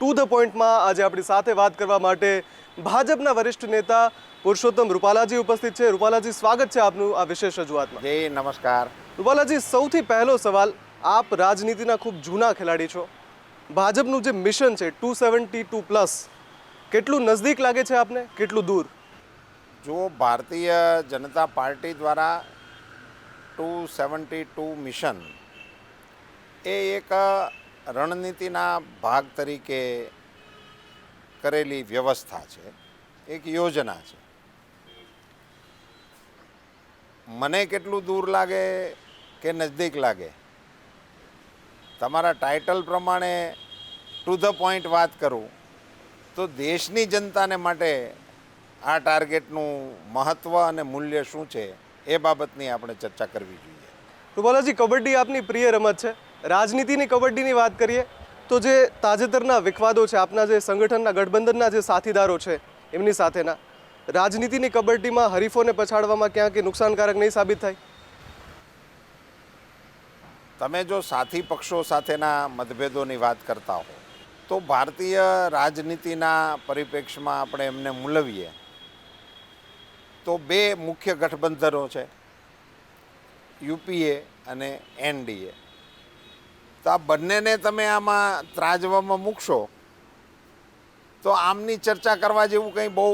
To the પોઈન્ટમાં આજે આપણી સાથે વાત કરવા માટે ભાજપના વરિષ્ઠ નેતા પુરુષોત્તમ રૂપાલાજી ઉપસ્થિત છે। રૂપાલાજી, સ્વાગત છે આપનું આ વિશેષ રજૂઆતમાં। જી નમસ્કાર। રૂપાલાજી, સૌથી પહેલો સવાલ, આપ રાજનીતિના ખૂબ જૂના ખેલાડી છો। ભાજપનું જે મિશન છે 272+, કેટલું નજદીક લાગે છે આપને, કેટલું દૂર? જો ભારતીય જનતા પાર્ટી દ્વારા 272 મિશન એ એક રણનીતિના ભાગ તરીકે કરેલી વ્યવસ્થા છે, એક યોજના છે। મને કેટલું દૂર લાગે કે નજદીક લાગે, તમારા ટાઇટલ પ્રમાણે ટુ ધ પોઈન્ટ વાત કરું તો દેશની જનતાને માટે આ ટાર્ગેટનું મહત્ત્વ અને મૂલ્ય શું છે એ બાબતની આપણે ચર્ચા કરવી જોઈએ। રૂપાલાજી, કબડ્ડી આપની પ્રિય રમત છે। રાજનીતિની કબડ્ડીની વાત કરીએ તો જે તાજેતરના વિવાદો છે, આપના જે સંગઠનના ગઠબંધનના જે સાથીદારો છે એમની સાથેના, રાજનીતિની કબડ્ડીમાં હરીફોને પછાડવામાં ક્યાંક નુકસાનકારક નહીં સાબિત થાય? તમે જો સાથી પક્ષો સાથેના મતભેદોની વાત કરતા હો તો ભારતીય રાજનીતિના પરિપ્રેક્ષ્યમાં આપણે એમને મૂલવીએ તો બે મુખ્ય ગઠબંધનો છે, યુપીએ અને એનડીએ। તો આ બંનેને તમે આમાં ત્રાજવામાં મૂકશો તો આમની ચર્ચા કરવા જેવું કંઈ બહુ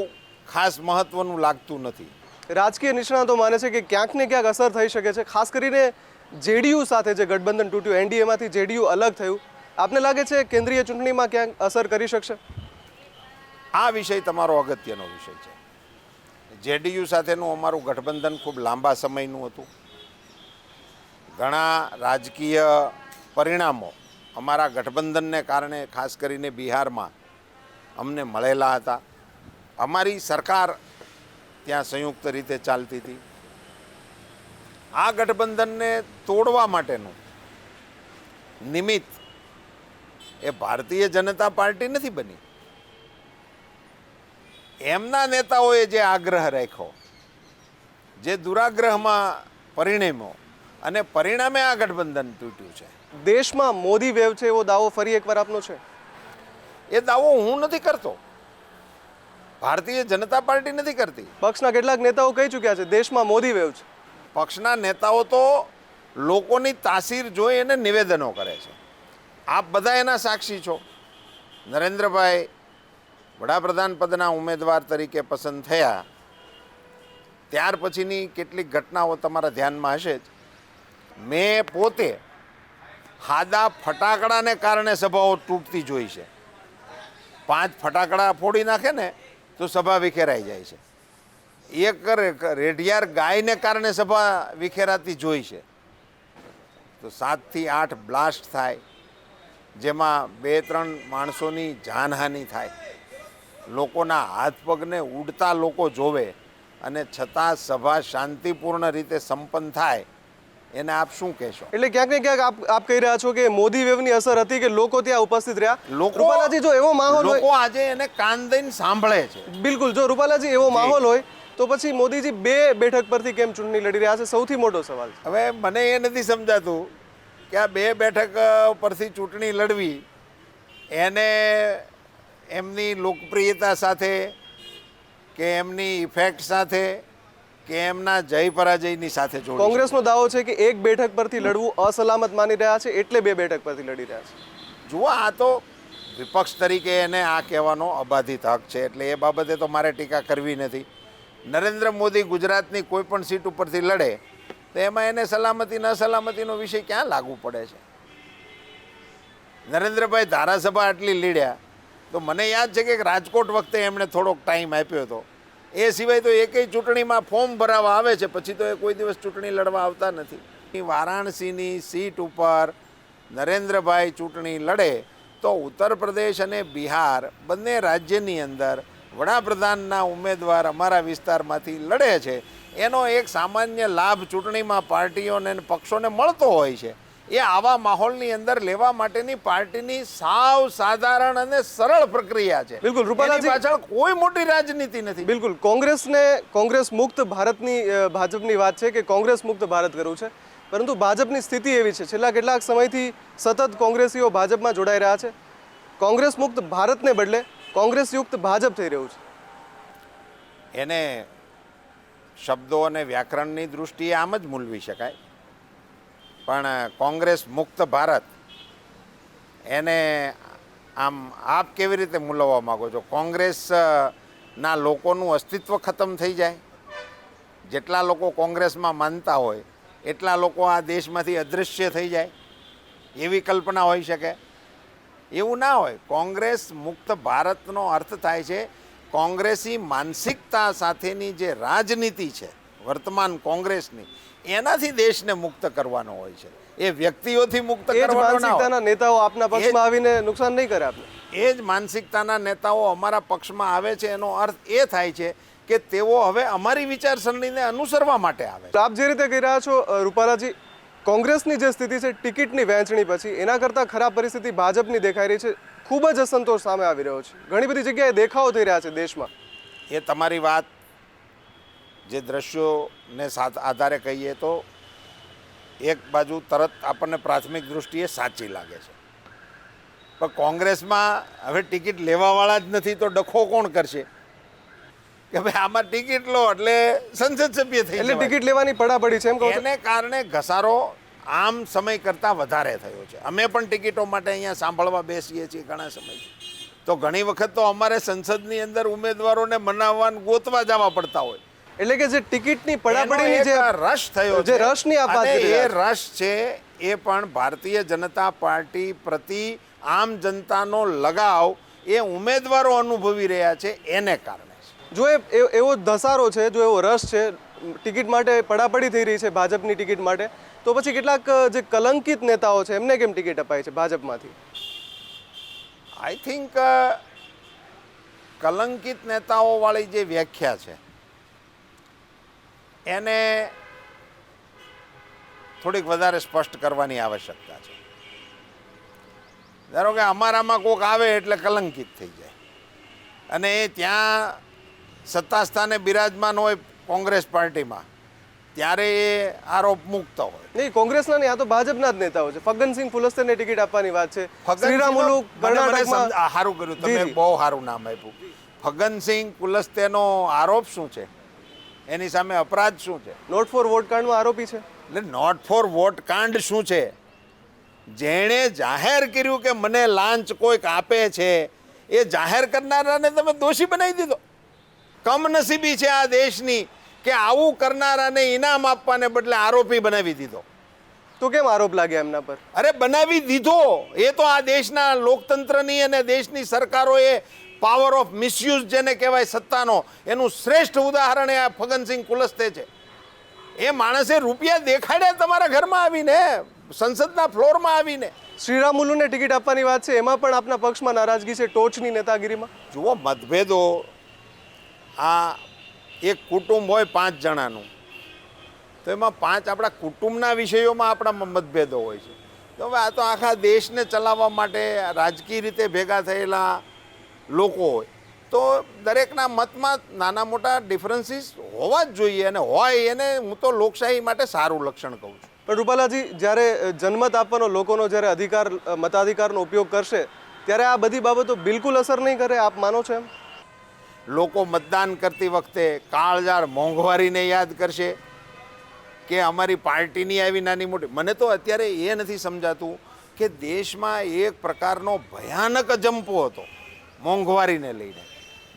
ખાસ મહત્ત્વનું લાગતું નથી। રાજકીય નિષ્ણાતો માને છે કે ક્યાંક ને ક્યાંક અસર થઈ શકે છે, ખાસ કરીને જેડીયુ સાથે જે ગઠબંધન તૂટ્યું, એનડીએમાંથી જેડીયુ અલગ થયું, આપને લાગે છે કેન્દ્રીય ચૂંટણીમાં ક્યાંક અસર કરી શકશે? આ વિષય તમારો અગત્યનો વિષય છે। જેડીયુ સાથેનું અમારું ગઠબંધન ખૂબ લાંબા સમયનું હતું। ઘણા રાજકીય પરિણામો અમારા ગઠબંધનને કારણે ખાસ કરીને બિહારમાં અમને મળેલા હતા। અમારી સરકાર ત્યાં સંયુક્ત રીતે ચાલતી હતી। આ ગઠબંધનને તોડવા માટેનું નિમિત્ત એ ભારતીય જનતા પાર્ટી નથી બની, એમના નેતાઓએ જે આગ્રહ રાખ્યો, જે દુરાગ્રહમાં પરિણમ્યો અને પરિણામે આ ગઠબંધન તૂટ્યું છે। દેશમાં મોદી વેવ છે એવો દાવો ફરી એકવાર આપનો છે? એ દાવો હું નથી કરતો, ભારતીય જનતા પાર્ટી નથી કરતી। પક્ષના કેટલાક નેતાઓ કહી ચૂક્યા છે દેશમાં મોદી વેવ છે। પક્ષના નેતાઓ તો લોકોની તાસીર જોઈ અને નિવેદનો કરે છે। આપ બધા એના સાક્ષી છો। નરેન્દ્રભાઈ વડાપ્રધાન પદના ઉમેદવાર તરીકે પસંદ થયા ત્યાર પછીની કેટલીક ઘટનાઓ તમારા ધ્યાનમાં હશે જ। મેં પોતે હાદા ફટાકડાને કારણે સભાઓ તૂટતી જોઈ છે। 5 ફટાકડા ફોડી નાખે ને તો સભા વિખેરાઈ જાય છે। એક રેઢિયાર ગાયને કારણે સભા વિખેરાતી જોઈ છે। તો 7 થી 8 બ્લાસ્ટ થાય, જેમાં 2-3 માણસોની જાનહાનિ થાય, લોકોના હાથ પગને ઉડતા લોકો જોવે અને છતાં સભા શાંતિપૂર્ણ રીતે સંપન્ન થાય, એને આપ શું કહેશો? એટલે ક્યાંક ને ક્યાંક આપ કહી રહ્યા છો કે મોદી વેવની અસર હતી કે લોકો ત્યાં ઉપસ્થિત રહ્યા। રૂપાલાજી, જો એવો માહોલ હોય, લોકો આજે એને કાન દઈને સાંભળે છે। બિલકુલ, જો રૂપાલાજી એવો માહોલ હોય તો પછી મોદીજી 2 બેઠક પરથી કેમ ચૂંટણી લડી રહ્યા છે? સૌથી મોટો સવાલ છે। હવે મને એ નથી સમજાતું કે આ 2 બેઠક પરથી ચૂંટણી લડવી એને એમની લોકપ્રિયતા સાથે કે એમની ઇફેક્ટ સાથે કે એમના જય પરાજયની સાથે જોડી। કોંગ્રેસનો દાવો છે કે 1 બેઠક પરથી લડવું અસલામત માની રહ્યા છે, એટલે 2 બેઠક પરથી લડી રહ્યા છે। જુઓ, આ તો વિપક્ષ તરીકે એને આ કહેવાનો અબાધિત હક છે, એટલે એ બાબતે તો મારે ટીકા કરવી નથી। નરેન્દ્ર મોદી ગુજરાતની કોઈ પણ સીટ ઉપરથી લડે તો એમાં એને સલામતી ન સલામતીનો વિષય ક્યાં લાગુ પડે છે? નરેન્દ્રભાઈ ધારાસભા આટલી લડ્યા તો મને યાદ છે કે રાજકોટ વખતે એમણે થોડોક ટાઈમ આપ્યો હતો, એ સિવાય તો એકેય ચૂંટણીમાં ફોર્મ ભરાવા આવે છે, પછી તો એ કોઈ દિવસ ચૂંટણી લડવા આવતા નથી। વારાણસીની સીટ ઉપર નરેન્દ્રભાઈ ચૂંટણી લડે તો ઉત્તર પ્રદેશ અને બિહાર બંને રાજ્યની અંદર વડાપ્રધાનના ઉમેદવાર અમારા વિસ્તારમાંથી લડે છે, એનો એક સામાન્ય લાભ ચૂંટણીમાં પાર્ટીઓને અને પક્ષોને મળતો હોય છે। એ આવા માહોલની અંદર લેવા માટેની પાર્ટીની સાવ સાધારણ અને સરળ પ્રક્રિયા છે। બિલકુલ રૂપાલાજી, પાછળ કોઈ મોટી રાજનીતિ નથી। બિલકુલ, કોંગ્રેસ મુક્ત ભારતની ભાજપની વાત છે કે કોંગ્રેસ મુક્ત ભારત કરવું છે, પરંતુ ભાજપની સ્થિતિ એવી છે છેલ્લા કેટલાક સમયથી સતત કોંગ્રેસીઓ ભાજપમાં જોડાઈ રહ્યા છે। કોંગ્રેસ મુક્ત ભારતને બદલે કોંગ્રેસ યુક્ત ભાજપ થઈ રહ્યું છે? એને શબ્દો અને વ્યાકરણની દૃષ્ટિએ આમ જ મૂલવી શકાય, પણ કોંગ્રેસ મુક્ત ભારત એને આમ આપ કેવી રીતે મૂલવવા માગો છો? કોંગ્રેસના લોકોનું અસ્તિત્વ ખતમ થઈ જાય? જેટલા લોકો કોંગ્રેસમાં માનતા હોય એટલા લોકો આ દેશમાંથી અદૃશ્ય થઈ જાય એવી કલ્પના હોઈ શકે? એવું ના હોય. કોંગ્રેસ મુક્ત ભારતનો અર્થ થાય છે કોંગ્રેસી માનસિકતા સાથેની જે રાજનીતિ છે વર્તમાન કોંગ્રેસની, એનાથી દેશને મુક્ત કરવાનો હોય છે. એ વ્યક્તિઓથી મુક્ત એ જ કરવાનો ના હોય. માનસિકતાના નેતાઓ આપના પક્ષમાં આવીને નુકસાન નહીં કરે આપને? એ જ માનસિકતાના નેતાઓ અમારા પક્ષમાં આવે છે એનો અર્થ એ થાય છે કે તેઓ હવે અમારી વિચારસરણીને અનુસરવા માટે આવે છે. આપ જે રીતે કહી રહ્યા છો રૂપાલાજી, કોંગ્રેસની જે સ્થિતિ છે ટિકિટની વહેંચણી પછી, એના કરતાં ખરાબ પરિસ્થિતિ ભાજપની દેખાઈ રહી છે. ખૂબ જ અસંતોષ સામે આવી રહ્યો છે. ઘણી બધી જગ્યાએ દેખાવો થઈ રહ્યા છે દેશમાં. એ તમારી વાત જે દ્રશ્યોને સાથ આધારે કહીએ તો એક બાજુ તરત આપણને પ્રાથમિક દૃષ્ટિએ સાચી લાગે છે, પણ કોંગ્રેસમાં હવે ટિકિટ લેવાવાળા જ નથી તો ડખો કોણ કરશે કે ભાઈ આમાં ટિકિટ લો એટલે સંસદ સભ્ય થઈ એટલે જવાય. ટિકિટ લેવાની પડાપડી છે એમ કહો છો? એને કારણે ઘસારો આમ સમય કરતાં વધારે થયો છે. અમે પણ ટિકિટો માટે અહીંયા સાંભળવા બેસીએ છીએ ઘણા સમયથી, તો ઘણી વખત તો અમારે સંસદની અંદર ઉમેદવારોને મનાવવા ગોતવા જવા પડતા હોય. એટલે કે જે ટિકિટની એનો પડાપડીની એક જે રસ થયો જે છે. રસની આપ વાત અને કરી એ રહ્યા છો. રસ છે એ પણ ભારતીય જનતા પાર્ટી પ્રતિ આમ જનતાનો લગાવ એ ઉમેદવારો અનુભવી રહ્યા છે એને કારણે છે. જો એવો ધસારો છે, જો એવો રસ છે, ટિકિટ માટે પડાપડી થઈ રહી છે ભાજપની ટિકિટ માટે, તો પછી કેટલાક જે કલંકિત નેતાઓ છે એમને કેમ ટિકિટ અપાય છે ભાજપમાંથી? આઈ થિંક કલંકિત નેતાઓવાળી જે વ્યાખ્યા છે એને થોડીક વધારે સ્પષ્ટ કરવાની આવશ્યકતા છે. ધારો કે અમારામાં કોક આવે એટલે કલંકિત થઈ જાય, અને એ ત્યાં સત્તા સ્થાને બિરાજમાન હોય કોંગ્રેસ પાર્ટીમાં ત્યારે એ આરોપ મુક્ત હોય. નહીં, કોંગ્રેસના નહીં, આ તો ભાજપના જ નેતાઓ છે. ફગ્ગનસિંહ કુલસ્તેને ટિકિટ આપવાની વાત છે. ફગ્ગનસિંહનો- શ્રીરામુલુ કર્ણાટકમાં સારું કર્યું તમે, જી. બહુ સારું નામ આપ્યું. ફગ્ગનસિંહ કુલસ્તેનો આરોપ શું છે? એની સામે અપરાધ શું છે? નોટ ફોર વોટ કાંડમાં આરોપી છે. એટલે નોટ ફોર વોટ કાંડ શું છે? જેણે જાહેર કર્યું કે મને લાંચ કોઈક આપે છે, એ જાહેર કરનારાને તમે દોષી બનાવી દીધો. કમનસીબી છે આ દેશની કે આવું કરનારાને ઇનામ આપવાને બદલે આરોપી બનાવી દીધો. તો કેમ આરોપ લાગ્યા એમના પર? અરે બનાવી દીધો. એ તો આ દેશના લોકતંત્રની અને દેશની સરકારોએ પાવર ઓફ મિસયુઝ જેને કહેવાય સત્તાનો, એનું શ્રેષ્ઠ ઉદાહરણ એ આ ફગ્ગનસિંહ કુલસ્તે છે. એ માણસે રૂપિયા દેખાડ્યા તમારા ઘરમાં આવીને, સંસદના ફ્લોરમાં આવીને. શ્રીરામુલુને ટિકિટ આપવાની વાત છે, એમાં પણ આપના પક્ષમાં નારાજગી છે ટોચની નેતાગીરીમાં. જુઓ, મતભેદો, આ એક કુટુંબ હોય 5 જણાનું, તો એમાં 5 આપણા કુટુંબના વિષયોમાં આપણા મતભેદો હોય છે. તો હવે આ તો આખા દેશને ચલાવવા માટે રાજકીય રીતે ભેગા થયેલા લોકો હોય, તો દરેકના મતમાં નાના મોટા ડિફરન્સીસ હોવા જ જોઈએ, અને હોય એને હું તો લોકશાહી માટે સારું લક્ષણ કહું છું. પણ રૂપાલાજી, જ્યારે જનમત આપવાનો લોકોનો જ્યારે અધિકાર, મતાધિકારનો ઉપયોગ કરશે, ત્યારે આ બધી બાબતો બિલકુલ અસર નહીં કરે, આપ માનો છો એમ? લોકો મતદાન કરતી વખતે કાળઝાળ મોંઘવારીને યાદ કરશે કે અમારી પાર્ટીની આવી નાની મોટી? મને તો અત્યારે એ નથી સમજાતું કે દેશમાં એક પ્રકારનો ભયાનક અજંપો હતો મોંઘવારીને લઈને.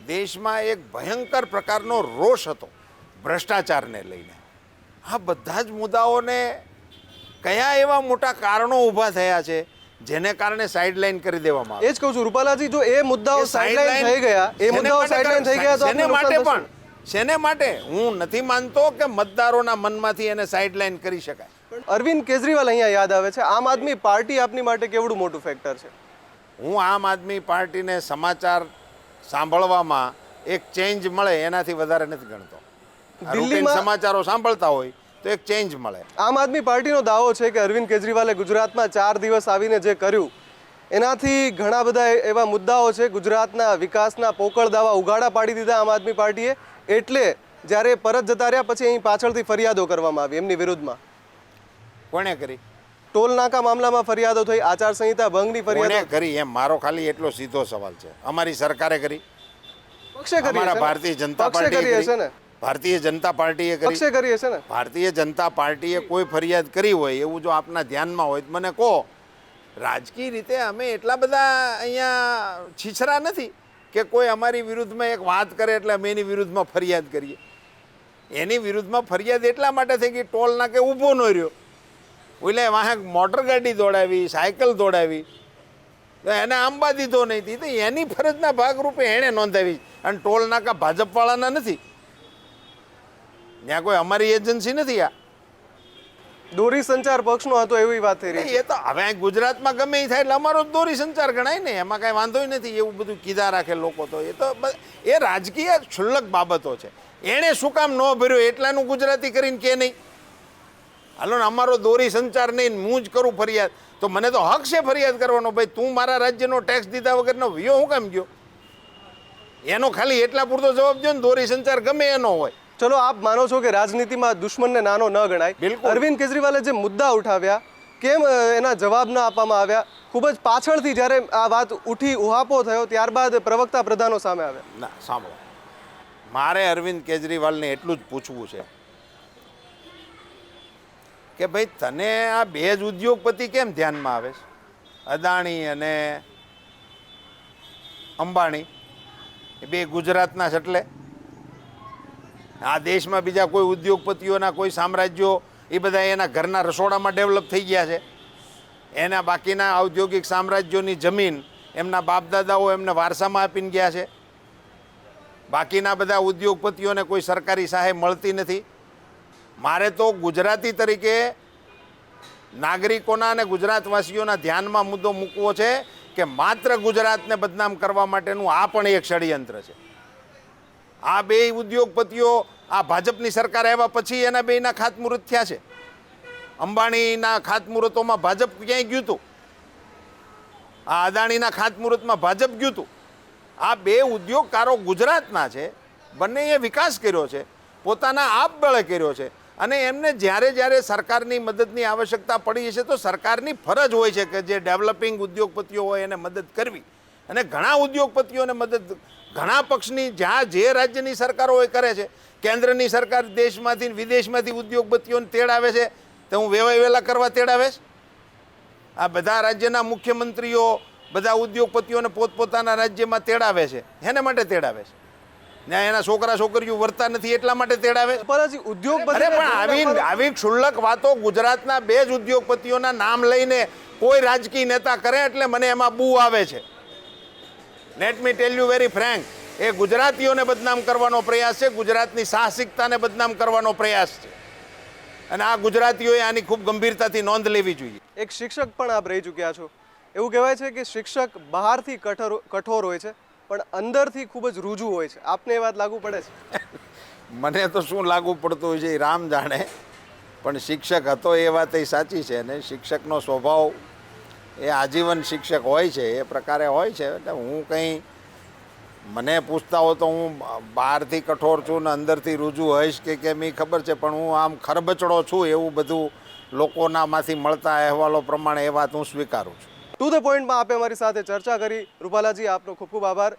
દેશમાં એક ભયંકર પ્રકારનો રોષ હતો ભ્રષ્ટાચારને લઈને. આ બધા જ મુદ્દાઓને કયા એવા મોટા કારણો ઊભા થયા છે જેને કારણે સાઇડલાઇન કરી દેવામાં આવે? એ જ કહું છું રૂપાલાજી, જો એ મુદ્દાઓ સાઇડલાઇન થઈ ગયા, એ શેને મુદ્દાઓ માટે સાઇડલાઇન થઈ ગયા તો શેને આપને માટે નુકસાન પણ શેને માટે? હું નથી માનતો કે મતદારોના મનમાંથી એને સાઇડલાઇન કરી શકાય. થશે. અરવિંદ કેજરીવાલ અહીંયા યાદ આવે છે. આમ આદમી પાર્ટી આપની માટે કેવડું મોટું ફેક્ટર છે? હું આમ આદમી પાર્ટીને સમાચાર સાંભળવામાં એક ચેન્જ મળે એનાથી વધારે નથી ગણતો. રૂટીન દિલ્હીમાં સમાચારો સાંભળતા હોય તો એક ચેન્જ મળે. આમ આદમી પાર્ટીનો દાવો છે કે અરવિંદ કેજરીવાલે ગુજરાતમાં 4 દિવસ આવીને જે કર્યું, એનાથી ઘણા બધા એવા મુદ્દાઓ છે ગુજરાતના વિકાસના પોકળ દાવા ઉઘાડા પાડી દીધા આમ આદમી પાર્ટીએ. એટલે જ્યારે પરત જતા રહ્યા પછી અહીં પાછળથી ફરિયાદો કરવામાં આવી એમની વિરુદ્ધમાં. કોણે કરી? ટોલ નાકા મામલામાં ફરિયાદો થઈ, આચારસંહિતા ભંગની કોણે ફરિયાદો કરી એમ મારો ખાલી એટલો સીધો સવાલ છે. અમારી સરકારે કરી, પક્ષે કરી અમારા હશે ને? ભારતીય જનતા પક્ષે પાર્ટીએ કરી હશે કરી, ને? ભારતીય જનતા પાર્ટીએ કરી, પક્ષે કરી હશે ને? ભારતીય જનતા પાર્ટીએ કોઈ ફરિયાદ કરી હોય એવું જો આપના ધ્યાનમાં હોય તો મને કહો. રાજકીય રીતે અમે એટલા બધા અહીંયા છીછરા નથી કે કોઈ અમારી વિરુદ્ધમાં એક વાત કરે એટલે અમે એની વિરુદ્ધમાં ફરિયાદ કરીએ. એની વિરુદ્ધમાં ફરિયાદ એટલા માટે થઈ કે ટોલ નાકે ઊભો ન રહ્યો, એટલે વાહે મોટર ગાડી દોડાવી, સાયકલ દોડાવી, તો એને આંબા દીધો નહીં. તો એની ફરજના ભાગરૂપે એણે નોંધાવી. અને ટોલ નાકા ભાજપવાળાના નથી, ત્યાં કોઈ અમારી એજન્સી નથી. આ દોરી સંચાર પક્ષનો હતો એવી વાત થઈ રહી છે. એ તો હવે અહીં ગુજરાતમાં ગમે એ થાય એટલે અમારો જ દોરી સંચાર ગણાય ને, એમાં કાંઈ વાંધો નથી. એવું બધું કીધા રાખે લોકો તો એ તો એ રાજકીય ક્ષુલ્લક બાબતો છે. એણે શું કામ ન ભર્યો એટલાનું ગુજરાતી કરીને કે નહીં. હાલો ને, અમારો દોરી સંચાર નહીં, હું જ કરું ફરિયાદ, તો મને તો હક છે ફરિયાદ કરવાનો. ભાઈ તું મારા રાજ્યનો ટેક્સ દીધા વગરનો વિયો હું કામ ગયો? એનો ખાલી એટલા પૂરતો જવાબ દો ને, દોરી સંચાર ગમે એનો હોય. ચલો, આપ માનો છો કે રાજનીતિમાં દુશ્મનને નાનો ન ગણાય. બિલકુલ. અરવિંદ કેજરીવાલે જે મુદ્દા ઉઠાવ્યા, કેમ એના જવાબ ન આપવામાં આવ્યા? ખૂબ જ પાછળથી જ્યારે આ વાત ઉઠી, ઉહાપો થયો, ત્યારબાદ પ્રવક્તા પ્રધાનો સામે આવ્યા. ના, સાંભળો, મારે અરવિંદ કેજરીવાલને એટલું જ પૂછવું છે કે ભાઈ તને આ બે જ ઉદ્યોગપતિ કેમ ધ્યાનમાં આવે છે? અદાણી અને અંબાણી, એ બે ગુજરાતના છે. એટલે આ દેશમાં બીજા કોઈ ઉદ્યોગપતિઓના કોઈ સામ્રાજ્યો એ બધા એના ઘરના રસોડામાં ડેવલપ થઈ ગયા છે. એના બાકીના ઔદ્યોગિક સામ્રાજ્યોની જમીન એમના બાપદાદાઓ એમને વારસામાં આપીને ગયા છે. બાકીના બધા ઉદ્યોગપતિઓને કોઈ સરકારી સહાય મળતી નથી. મારે તો ગુજરાતી તરીકે નાગરિકોના અને ગુજરાતવાસીઓના ધ્યાનમાં મુદ્દો મૂકવો છે કે માત્ર ગુજરાતને બદનામ કરવા માટેનું આ પણ એક ષડયંત્ર છે. આ બે ઉદ્યોગપતિઓ આ ભાજપની સરકાર આવ્યા પછી એના બેના ખાતમુહૂર્ત થયા છે. અંબાણીના ખાતમુહૂર્તોમાં ભાજપ ક્યાંય ગયું હતું? આ અદાણીના ખાતમુહૂર્તમાં ભાજપ ગયું હતું? આ બે ઉદ્યોગકારો ગુજરાતના છે, બંનેએ વિકાસ કર્યો છે, પોતાના આપબળે કર્યો છે. અને એમને જ્યારે જ્યારે સરકારની મદદની આવશ્યકતા પડી છે તો સરકારની ફરજ હોય છે કે જે ડેવલપિંગ ઉદ્યોગપતિઓ હોય એને મદદ કરવી. અને ઘણા ઉદ્યોગપતિઓને મદદ ઘણા પક્ષની જ્યાં જે રાજ્યની સરકારો હોય કરે છે. કેન્દ્રની સરકાર દેશમાંથી વિદેશમાંથી ઉદ્યોગપતિઓને તેડાવે છે, તો હું વેલા કરવા તેડાવે છે? આ બધા રાજ્યના મુખ્યમંત્રીઓ બધા ઉદ્યોગપતિઓને પોતપોતાના રાજ્યમાં તેડાવે છે. એના માટે તેડાવે છે ને એના છોકરા છોકરીઓ વર્તા નથી એટલા માટે તેડાવે છે. પણ ઉદ્યોગપતિ પણ આવી ક્ષુલ્લક વાતો ગુજરાતના બે જ ઉદ્યોગપતિઓના નામ લઈને કોઈ રાજકીય નેતા કરે એટલે મને એમાં બૂ આવે છે. Let me tell you very frank, એ ગુજરાતીઓને બદનામ કરવાનો પ્રયાસ છે, ગુજરાતની સાહસિકતાને બદનામ કરવાનો પ્રયાસ છે. અને આ ગુજરાતીઓએ આની ખૂબ ગંભીરતાથી નોંધ લેવી જોઈએ. એક શિક્ષક પણ આપ રહી ચૂક્યા છો. એવું કહેવાય છે કે શિક્ષક બહારથી કઠોર હોય છે પણ અંદરથી ખૂબ જ રૂજુ હોય છે. આપને એ વાત લાગુ પડે છે? મને તો શું લાગુ પડતું હોય છે એ રામ જાણે, પણ શિક્ષક હતો એ વાત એ સાચી છે. અને શિક્ષકનો સ્વભાવ એ આજીવન શિક્ષક હોય છે એ પ્રકારે હોય છે. એટલે હું કંઈ મને પૂછતા હો તો હું બહારથી કઠોર છું ને અંદરથી રૂજુ હોઈશ કે કેમ એ ખબર છે, પણ હું આમ ખરબચડો છું એવું બધું લોકોનામાંથી મળતા અહેવાલો પ્રમાણે એ વાત હું સ્વીકારું છું. ટુ ધ પોઈન્ટમાં આપે અમારી સાથે ચર્ચા કરી. રૂપાલાજી, આપનો ખૂબ ખૂબ આભાર.